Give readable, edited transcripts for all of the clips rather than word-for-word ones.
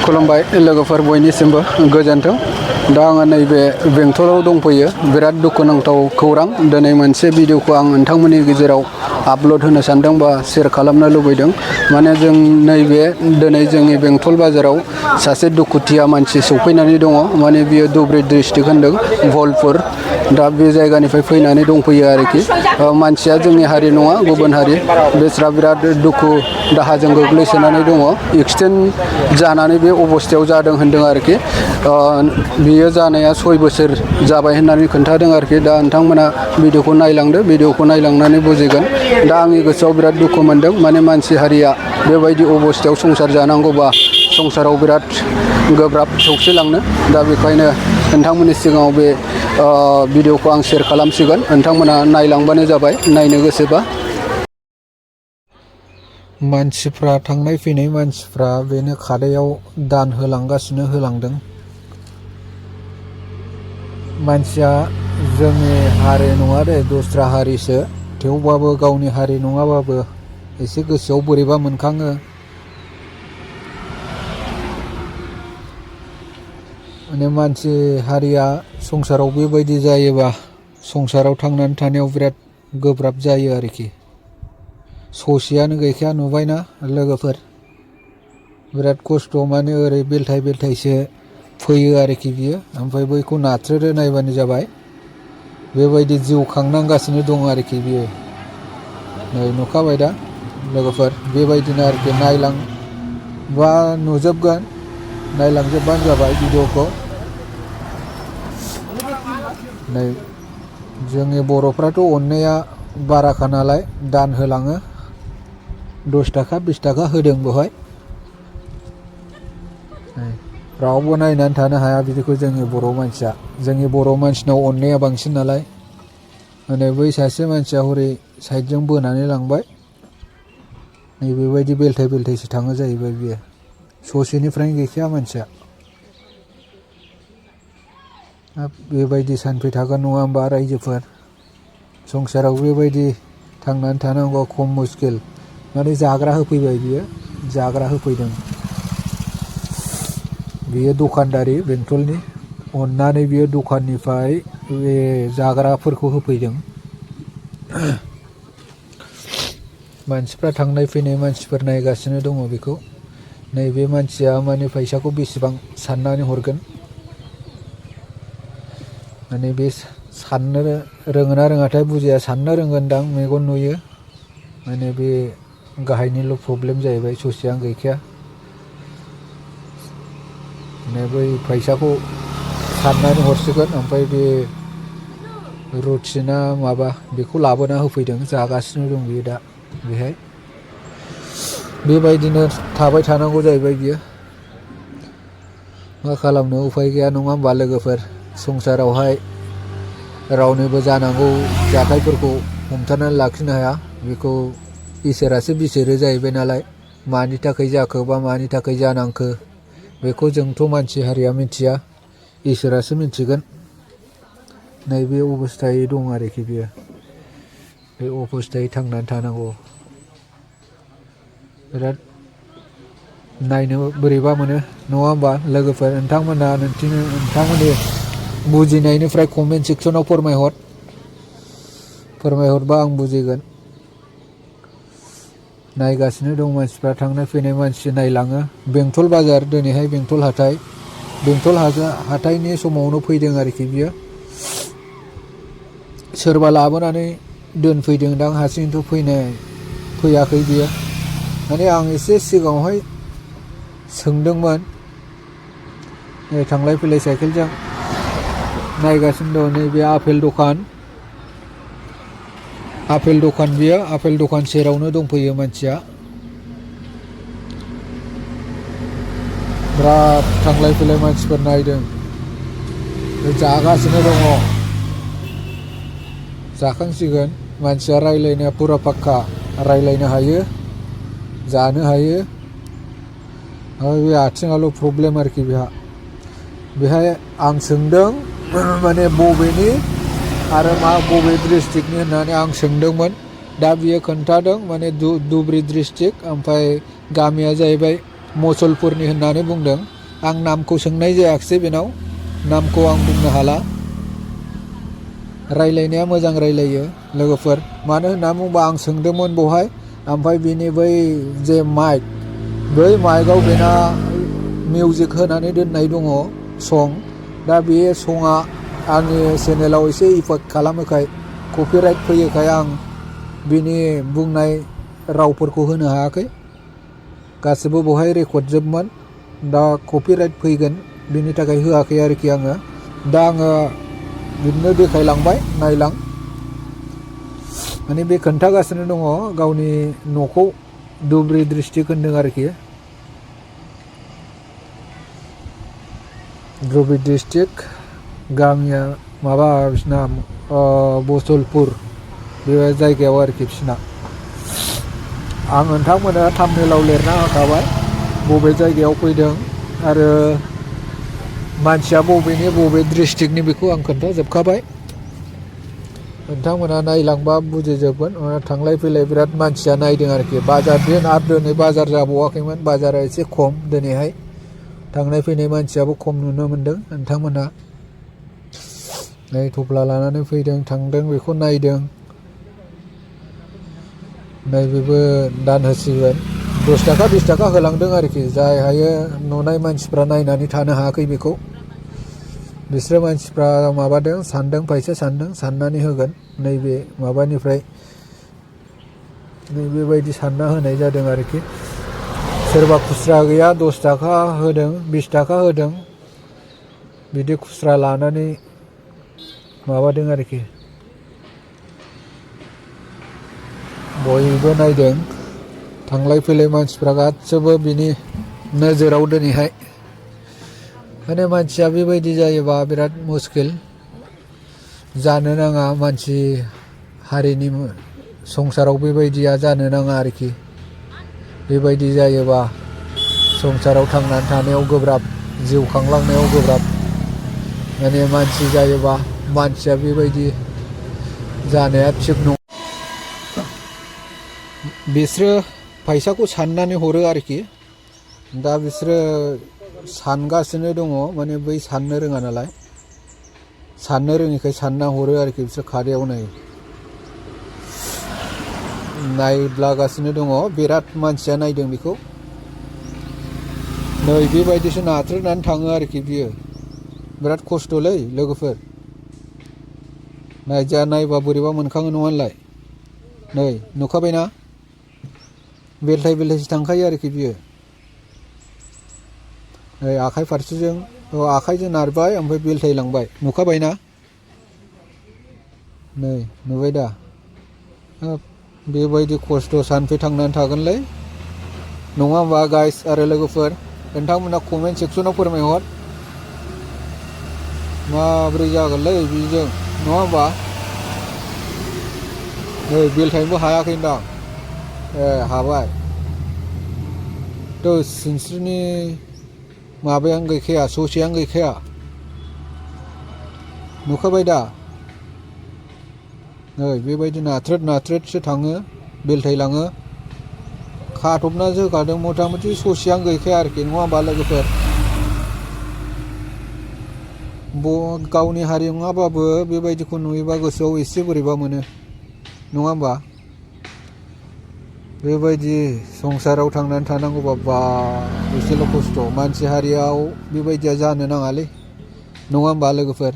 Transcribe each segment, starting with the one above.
खुलुमबाय लोगोफोर बयनिसिमबो गोजोन्थों। दा आङो नैबे बेंटलाव दंफैयो। बिराद दुखुनांथाव खौरां। दिनै मोनसे भिडिअखौ आं नोंथांमोननि गेजेराव आपल'ड होनो सानदों बा शेयार खालामनो लुबैदों। माने जों नैबे दिनै जोंनि बेंटल बाजाराव सासे दुखुथिया मानसि सौफैनानै दङ। माने बियो धुब्रि डिस्ट्रिक्ट होनदों भलपुर। दा बे जायगानिफ्राय फैनानै दंफैयो आरोखि। मानसिया जोंनि हारि नङा, गुबुन हारि। बेस्रा बिराद दुखु दाहाजों गोग्लैसोनानै दङ। एक्सिडेन्ट जानानै बे अबस्थायाव जादों होनदों आरोखि। बियो जानाया 6 बोसोर जाबाय होननानै खोन्थादों आरोखि। दा नोंथांमोना भिडिअखौ नायलांदो, भिडिअखौ नायलांनानै बुजिगोन। दा आंनि गोसोआव बिराद दुखु मोनदों। माने मानसि हारिया बेबायदि अबस्थायाव संसार जानांगौबा संसाराव बिराद गोब्राब सौसिलांनो। दा बेखायनो नोंथांमोननि सिगाङाव बे भिडिअखौ आं शेयार खालामसिगोन। नोंथांमोना नायलांबानो जाबाय, नायनो गोसोबा। मानसिफ्रा थांनाय फैनाय मानसिफ्रा बेनो खादायाव दान होलांदों। मानसिया जोंनि हारि नङा दे, दस्रा हारिसो। थेवबाबो गावनि हारि नङाबाबो एसे गोसोआव बोरैबा मोनखाङो। माने मानसि हारिया संसाराव बेबायदि जायोबा संसाराव थांनानै थानायाव बिराद गोब्राब जायो आरोखि। ससेयानो गैखाया नुबायना लोगोफोर। बिराद खस्थ'। माने ओरै बेलथाय बेलथायसो फैयो आरोखि बियो। ओमफ्राय बैखौ नाथ्रोदो नायबानो जाबाय। बेबायदि जिउ खांनांगासिनो दं आरोखि बियो। नै नुखाबाय दा लोगोफोर। बेबायदिनो आरोखि। नायलांबा नुजोबगोन, नायलांजोबबानो जाबाय भिडिअखौ। नै जोंनि बर'फ्राथ' अननाया बाराखा नालाय दान होलाङो। 10 थाखा 20 थाखा होदों बेवहाय। रावबो नायनानै थानो हाया बिदिखौ। जोंनि बर' मानसिया, जोंनि बर' मानसिनाव अननाया बांसिन नालाय। माने बै सासे मानसिया हरै साइडजों बोनानै लांबाय। नै बेबायदि बेलथाय बेलथायसो थाङो जाहैबाय बियो। ससेनिफ्रायनो गैखाया मानसिया। बेबायदि सानफै थागोन नङा होमबा रायजोफोर? संसाराव बेबायदि थांनानै थानांगौ खम मुस्किल। माने जाग्रा होफैबाय बियो, जाग्रा होफैदों। बियो दखानदारि बेंटलनि। अननानै बियो दखाननिफ्राय बे जाग्राफोरखौ होफैदों। मानसिफ्रा थांनाय फैनाय मानसिफोर नायगासिनो दङ बेखौ। नैबे मानसिया माने फैसाखौ बेसेबां साननानै हरगोन। माने बे साननो रोङोना रोङाथाय बुजिया। साननो रोंगोनदां, मेगन नुयो। माने बे गाहायनिल' प्रब्लेम जाहैबाय, ससेयानो गैखाया। माने बै फैसाखौ साननानै हरसिगोन। ओमफ्राय बे रुटि ना माबा बेखौ लाबोना होफैदों। जागासिनो दं बियो दा बेहाय। बेबायदिनो थाबाय थानांगौ जाहैबाय बियो। मा खालामनो, उफाय गैया नङा होमबा लोगोफोर? संसारावहाय रावनिबो जानांगौ जाथायफोरखौ हमथानानै लाखिनो हाया। बेखौ इसोरासो बिजिरो जाहैबाय नालाय। मानि थाखाय जाखो बा मानि थाखाय जानांखो बेखौ जोंथ' मानसि हारिया मिथिया, इसोरासो मिथिगोन। नैबे अबस्थायै दं आरोखि बियो। बे अबस्थायै थांनानै थानांगौ। बिराद नायनो बोरैबा मोनो नङा होमबा लोगोफोर? नोंथांमोननि बुजिनायनिफ्राय कमेन्ट सेक्सनाव फोरमायहरबा आं बुजिगोन। नायगासिनो दं मानसिफ्रा, थांनाय फैनाय मानसि नायलाङो। बेंटल बाजार, दिनैहाय बेंटल हाथाय। बेंटल हाथायनि समावनो फैदों आरोखि बियो। सोरबा लाबोनानै दोनफैदोंदां, हारसिंथ' फैयाखै बियो। माने आं एसे सिगाङावहाय सोंदोंमोन। थांलाय फैलाय साइकेलजों नायगासिनो दं। नैबे आपेल दखान बियो। आपेल दखान सेरावनो दंफैयो मानसिया। बिराद थांलाय फैलाय मानसिफोर नायदों। जागासिनो दङ। जाखांसिगोन। मानसिया रायलायनाया फुरा पाक्का रायलायनो हायो, जानो हायो। बे आथिङाल' प्रब्लेम आरोखि बेहाय आं सोंदों माने बबेनि आरो बबे डिस्ट्रिक्टनि होननानै आं सोंदोंमोन। दा बियो खोन्थादों माने धुब्रि डिस्ट्रिक्ट, ओमफ्राय गामिया जाहैबाय मुसलपुरनि होननानै बुंदों। आं नामखौ सोंनाय जायाखिसै बेनाव, नामखौ आं बुंनो हाला। रायलायनाया मोजां रायलायो लोगोफोर, मानो होनना बुंबा आं सोंदोंमोन बहाय, ओमफ्राय बिनि बै जे माइक, बै माइकआव बेना मिउजिक होनानै दोननाय दङ सं। दा बे सङा आंनि चेनेलाव एसे इफेक्ट खालामोखाय, कपिराइट फैयोखाय आं बिनि बुंनाय रावफोरखौ होनो हायाखै। गासिबो बहाय रेकर्ड जोबमोन, दा कपिराइट फैगोन बिनि थाखाय होआखै आरोखि आङो। दा आङो बिदिनो देखायलांबाय, नायलां। माने बे खोन्थागासिनो दङ गावनि न'खौ धुब्रि डिस्ट्रिक्ट होनदों आरोखि। धुब्रि डिस्ट्रिक्ट, गामिया माबा बिसिना मुसलपुर, बे जायगायाव आरोखि बिसिना। आं नोंथांमोना थाम्बनेलाव लिरना होखाबाय बबे जायगायाव फैदों आरो मानसिया बबेनि बबे डिस्ट्रिक्टनि बेखौ आं खोन्थाजोबखाबाय। नोंथांमोना नायलांबा बुजिजोबगोन। थांलाय फैलाय बिराद मानसिया नायदों आरोखि। बाजार दिन आरो दिनै बाजार जाबावाखैमोन, बाजारा एसे खम दिनैहाय। थांनाय फैनाय मानसियाबो खम नुनो मोनदों। नोंथांमोना नै थफ्ला लानानै फैदों, थांदों, बेखौ नायदों। नैबेबो दान होसिगोन, 10 थाखा 20 थाखा होलांदों आरोखि। जाय हायो नुनाय मानसिफ्रा नायनानै थानो हायाखै बेखौ। बिसोरो मानसिफ्रा माबादों, सानदों, फैसा सानदों, साननानै होगोन। नैबे माबानिफ्राय नैबेबायदि सानना होनाय जादों आरोखि। सोरबा खुस्रा गैया 10 थाखा होदों, 20 थाखा होदों, बिदि खुस्रा लानानै माबादों आरोखि। बयबो नायदों, थांलाय फैलाय मानसिफ्रा गासिबो बिनि नोजोराव दिनैहाय। माने मानसिया बेबायदि जायोबा बिराद मुस्किल। जानो नाङा, मानसि हारिनि संसाराव बेबायदिया जानो नाङा आरोखि। बेबायदि जायोबा संसाराव थांनानै थानायाव गोब्राब, जिउ खांलांनायाव गोब्राब। माने मानसि जायोबा मानसिया बेबायदि जानाया थिग नङा। बिसोरो फैसाखौ साननानै हरो आरोखि। दा बिसोरो सानगासिनो दङ, माने बै साननो रोङा नालाय, साननो रोङिखाय सानना हरो आरोखि। बिसोर खादायाव नायलागासिनो दङ, बिराद मानसिया नायदों बेखौ। नै बेबायदिसो नाथ्रोदनानै थाङो आरोखि बियो। बिराद खस्थ'लै लोगोफोर। नायबा बोरैबा मोनखाङो नङा होनलाय। नै नुखाबायना, बेलथाय बेलथायसो थांखायो आरोखि बियो। नै आखाइ फारसेजों, आखाइजों नारबाय, ओमफ्राय बेलथायलांबाय, नुखाबायना। नै नुबाय दा, बेबायदि खस्थ' सानफै थांनानै थागोनलै, नङा होमबा गाइस आरो लोगोफोर। नोंथांमोना कमेन्ट सेक्सनाव फोरमायहर, माब्रै जागोनलै बिजों, नङा होमबा। नै बेलथायनोबो हायाखैदां, हाबाय। सिनस्रिनि माबायानो गैखाया, ससेयानो गैखाया, नुखाबाय दा। नै बेबायदि नाथ्रोद नाथ्रोदसो थाङो, बेलथायलाङो। खाथबनासो होखादों, मथा मथि ससेयानो गैखाया आरोखि, नङा होमबा लोगोफोर। गावनि हारि नङाबाबो बेबायदिखौ नुयोबा गोसोआव एसे बोरैबा मोनो, नङा होमबा। बेबायदि संसाराव थांनानै थानांगौबा बा एसेल' खस्थ'। मानसि हारियाव बेबायदिया जानो नाङालै, नङा होमबा लोगोफोर।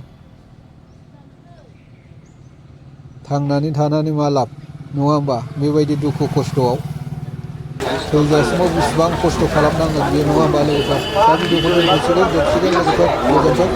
थांनानै थानानै मा लाब, नङा होमबा। बेबायदि दुखु खस्थ'आव थैजासिमाव बेसेबां खस्थ' खालामनांगोन बे, नङा होमबा लोगोफोर। दा भिडिअखौ दोनथ'सिगोन, जोबसिगोन लोगोफोर, गोजोन्थों।